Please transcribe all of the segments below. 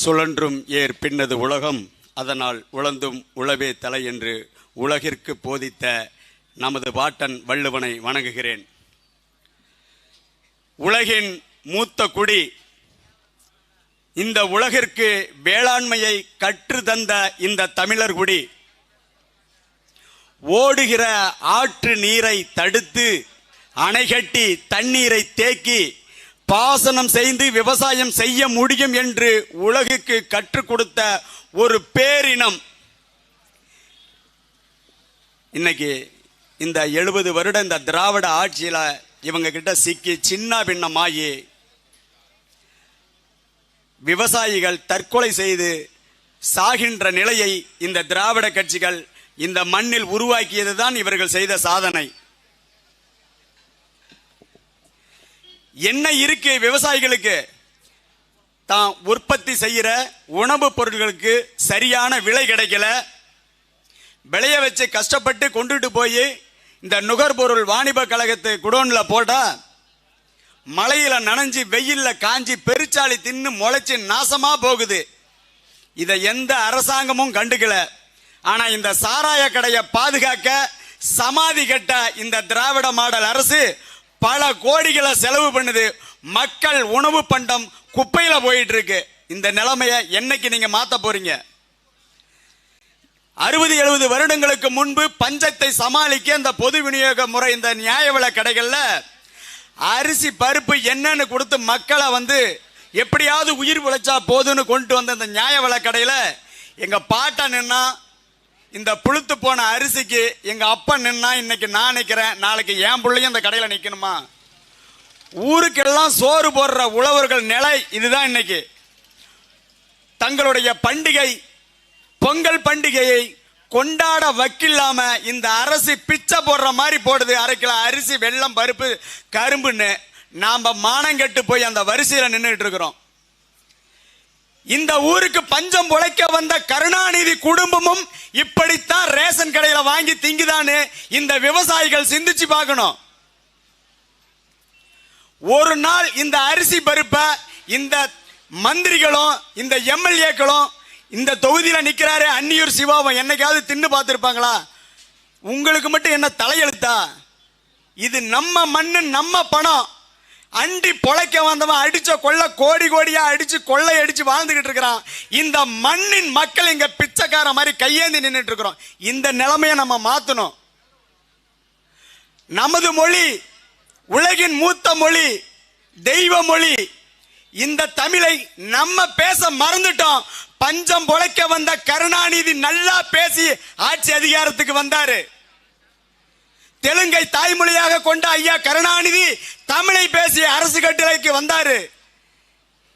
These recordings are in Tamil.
சுழன்றும் ஏர் பின்னது உலகம், அதனால் உழந்தும் உழவே தலை என்று உலகிற்கு போதித்த நமது பாட்டன் வள்ளுவனை வணங்குகிறேன். உலகின் மூத்த குடி, இந்த உலகிற்கு வேளாண்மையை கற்று தந்த இந்த தமிழர் குடி, ஓடுகிற ஆற்று நீரை தடுத்து அணைகட்டி தண்ணீரை தேக்கி பாசனம் செய்து விவசாயம் செய்ய முடியும் என்று உலகுக்கு கற்றுக் கொடுத்த ஒரு பேரினம். இன்னைக்கு இந்த 70 வருட இந்த திராவிட ஆட்சியில இவங்க கிட்ட சிக்கி சின்ன பின்னமாகி விவசாயிகள் தற்கொலை செய்து சாகின்ற நிலையை இந்த திராவிட கட்சிகள் இந்த மண்ணில் உருவாக்கியதுதான் இவர்கள் செய்த சாதனை. என்ன இருக்கு விவசாயிகளுக்கு? தான் உற்பத்தி செய்கிற உணவுப் பொருட்களுக்கு சரியான விலை கிடைக்கல. விளைய வச்சு கஷ்டப்பட்டு கொண்டுட்டு போய் இந்த நுகர்பொருள் வாணிப கழகத்து குடோன்ல போட்டா மழையில நனைஞ்சு வெயில்ல காஞ்சி பெருச்சாளி தின்னு முளைச்சு நாசமா போகுது. இதை எந்த அரசாங்கமும் கண்டுக்கல. ஆனா இந்த சாராய கடையை பாதுகாக்க சமாதி கட்ட இந்த திராவிட மாடல் அரசு பல கோடிகளை செலவு பண்ணுது. மக்கள் உணவு பண்டம் குப்பையில போயிட்டு இருக்கு. இந்த நிலைமையை என்னைக்கு நீங்க மாத்த போறீங்க? 60-70 வருடங்களுக்கு முன்பு பஞ்சத்தை சமாளிக்க இந்த பொது விநியோக முறை, இந்த நியாய விலை கடைகள்ல அரிசி பருப்பு என்னன்னு கொடுத்து மக்களை எப்படியாவது உயிர் உழைச்சா போதுன்னு கொண்டு வந்த இந்த நியாய விலை கடையில எங்க பாட்டா நின்னா இந்த புழுத்து போன அரிசிக்கு எங்க அப்பா நின்னா இன்னைக்கு நான் நிக்கிறேன், நாளைக்கு என் பிள்ளையும் இந்த கடையில நிக்கணுமா? ஊருக்கெல்லாம் சோறு போடுற உழவர்கள் நிலை இதுதான். இன்னைக்கு தங்களுடைய பண்டிகை பொங்கல் பண்டிகையை கொண்டாட வக்கில்லாம இந்த அரசு பிச்சை போடுற மாதிரி போடுது. 1/2 கிலோ அரிசி, வெல்லம், பருப்பு, கரும்புன்னு நாம மானங்கெட்டு போய் அந்த வரிசையில நின்றுட்டு இருக்கிறோம். இந்த ஊருக்கு பஞ்சம் பொழைக்க வந்த கருணாநிதி குடும்பமும் இப்படித்தான் ரேஷன் கடையில வாங்கி திங்குதான்னு இந்த விவசாயிகள் சிந்திச்சு பார்க்கணும். ஒரு நாள் இந்த அரிசி பருப்பை இந்த மந்திரிகளும் இந்த எம்எல்ஏக்களும் இந்த தொகுதியில நிக்கிறாரு அன்னியூர் சிவாவும் என்னைக்காவது தின்னு பார்த்திருப்பாங்களா? உங்களுக்கு மட்டும் என்ன தலையெழுத்தா? இது நம்ம மண்ணு, நம்ம பணம். அண்டி பொழைக்க வந்தவன் அடிச்ச கொள்ள கோடி கோடியா அடிச்சு கொள்ளை அடிச்சு வாழ்ந்துகிட்டு இருக்கிறான். இந்த மண்ணின் மக்கள் இங்க பிச்சைக்கார மாதிரி கையேந்தி நின்றுட்டு இருக்கிறோம். இந்த நிலைமையை நம்ம மாத்தணும். நமது மொழி உலகின் மூத்த மொழி, தெய்வ மொழி. இந்த தமிழை நம்ம பேச மறந்துட்டோம். பஞ்சம் பொழைக்க வந்த கருணாநிதி நல்லா பேசி ஆட்சி அதிகாரத்துக்கு வந்தாரு. தெலுங்கை தாய்மொழியாக கொண்ட ஐயா கருணாநிதி தமிழை பேசி அரசு கட்டளைக்கு வந்தாரு.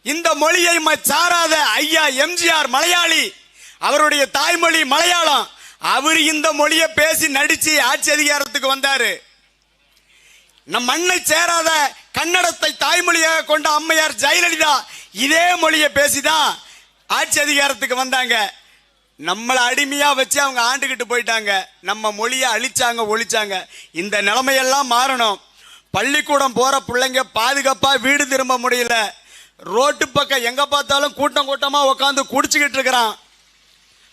இந்த மொழியை சாராத ஐயா எம்ஜிஆர் மலையாளி, அவருடைய தாய்மொழி மலையாளம். அவர் இந்த மொழியை பேசி நடிச்சு ஆட்சி அதிகாரத்துக்கு வந்தாரு. நம் மண்ணை சேராத கன்னடத்தை தாய்மொழியாக கொண்ட அம்மையார் ஜெயலலிதா இதே மொழியை பேசிதான் ஆட்சி அதிகாரத்துக்கு வந்தாங்க. நம்மளை அடிமையா வச்சு அவங்க ஆண்டுகிட்டு போயிட்டாங்க. நம்ம மொழியை அழிச்சாங்க, ஒழிச்சாங்க. இந்த நிலைமையெல்லாம் மாறணும். பள்ளிக்கூடம் போற பிள்ளைங்க பாதுகாப்பா வீடு திரும்ப முடியல. ரோட்டு பக்கம் எங்க பார்த்தாலும் கூட்டம் கூட்டமா உட்காந்து குடிச்சுக்கிட்டு இருக்கிறான்.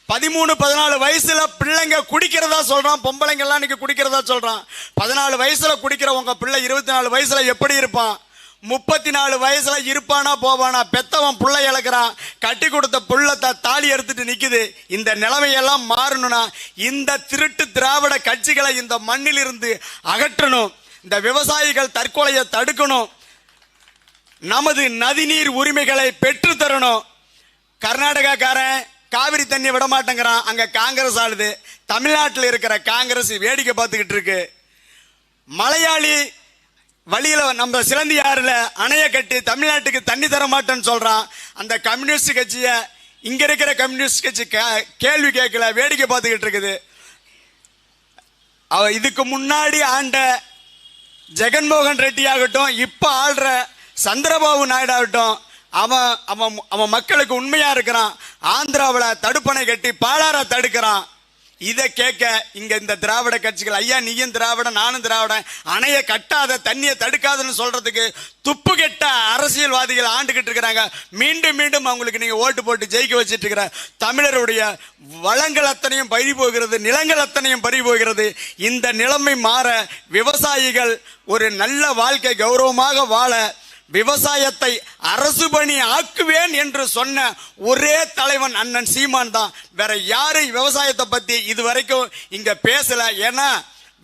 13-14 வயசுல பிள்ளைங்க குடிக்கிறதா சொல்றான். பொம்பளைங்க எல்லாம் இன்னைக்கு குடிக்கிறதா சொல்றான். 14 வயசுல குடிக்கிற உங்க பிள்ளை 24 வயசுல எப்படி இருப்பான்? 34 வயசுல இருப்பானா போவானா? பெத்தவன் புள்ளை இழக்கிறான். கட்டி கொடுத்த புள்ளத்தை தாலி எடுத்துட்டு நிக்குது. இந்த நிலைமையெல்லாம் மாறணும்னா இந்த திருட்டு திராவிட கட்சிகளை இந்த மண்ணில் இருந்து அகற்றணும். இந்த விவசாயிகள் தற்கொலையை தடுக்கணும். நமது நதிநீர் உரிமைகளை பெற்று தரணும். கர்நாடகாக்காரன் காவிரி தண்ணி விட மாட்டேங்கிறான். அங்க காங்கிரஸ் ஆளுது. தமிழ்நாட்டில் இருக்கிற காங்கிரஸ் வேடிக்கை பார்த்துக்கிட்டு இருக்கு. மலையாளி வழியில நம்ம சிலந்தியாறுல அணைய கட்டி தமிழ்நாட்டுக்கு தண்ணி தர மாட்டேன்னு சொல்றான். அந்த கம்யூனிஸ்ட் கட்சிய இங்க இருக்கிற கம்யூனிஸ்ட் கட்சி கேள்வி கேட்கல, வேடிக்கை பார்த்துக்கிட்டு இருக்குது. இதுக்கு முன்னாடி ஆண்ட ஜெகன்மோகன் ரெட்டி ஆகட்டும், இப்ப ஆள்ற சந்திரபாபு நாயுடு ஆகட்டும், அவன் மக்களுக்கு உண்மையா இருக்கிறான். ஆந்திராவில் தடுப்பணை கட்டி பாலார தடுக்கிறான். இதை கேட்க இங்க இந்த திராவிட கட்சிகள், ஐயா நீயும் திராவிட நானும் திராவிடன், அணைய கட்டாத தண்ணியை தடுக்காதுன்னு சொல்றதுக்கு துப்பு கெட்ட அரசியல்வாதிகள் ஆண்டுகிட்டு இருக்கிறாங்க. மீண்டும் மீண்டும் அவங்களுக்கு நீங்க ஓட்டு போட்டு ஜெயிக்க வச்சிட்டு இருக்கிற தமிழருடைய வளங்கள் அத்தனையும் பறி போகிறது, நிலங்கள் அத்தனையும் பறி போகிறது. இந்த நிலைமை மாற விவசாயிகள் ஒரு நல்ல வாழ்க்கை கௌரவமாக வாழ, விவசாயத்தை அரசு பணி ஆக்குவேன் என்று சொன்ன ஒரே தலைவன் அண்ணன் சீமான் தான். வேற யாரும் விவசாயத்தை பத்தி இதுவரைக்கும் இங்க பேசல. ஏன்னா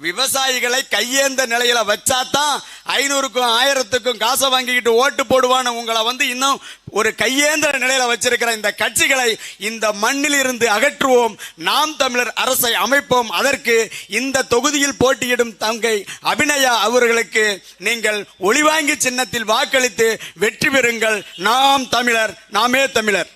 விவசாயிகளை கையேந்த நிலையில வச்சாதான் 500க்கும் 1000க்கும் காசை வாங்கிக்கிட்டு ஓட்டு போடுவான்னு உங்களை இன்னும் ஒரு கையேந்திர நிலையில வச்சிருக்கிற இந்த கட்சிகளை இந்த மண்ணில் இருந்து அகற்றுவோம். நாம் தமிழர் அரசை அமைப்போம். அதற்கு இந்த தொகுதியில் போட்டியிடும் தங்கை அபிநயா அவர்களுக்கு நீங்கள் ஒளிவாங்கி சின்னத்தில் வாக்களித்து வெற்றி பெறுங்கள். நாம் தமிழர், நாமே தமிழர்.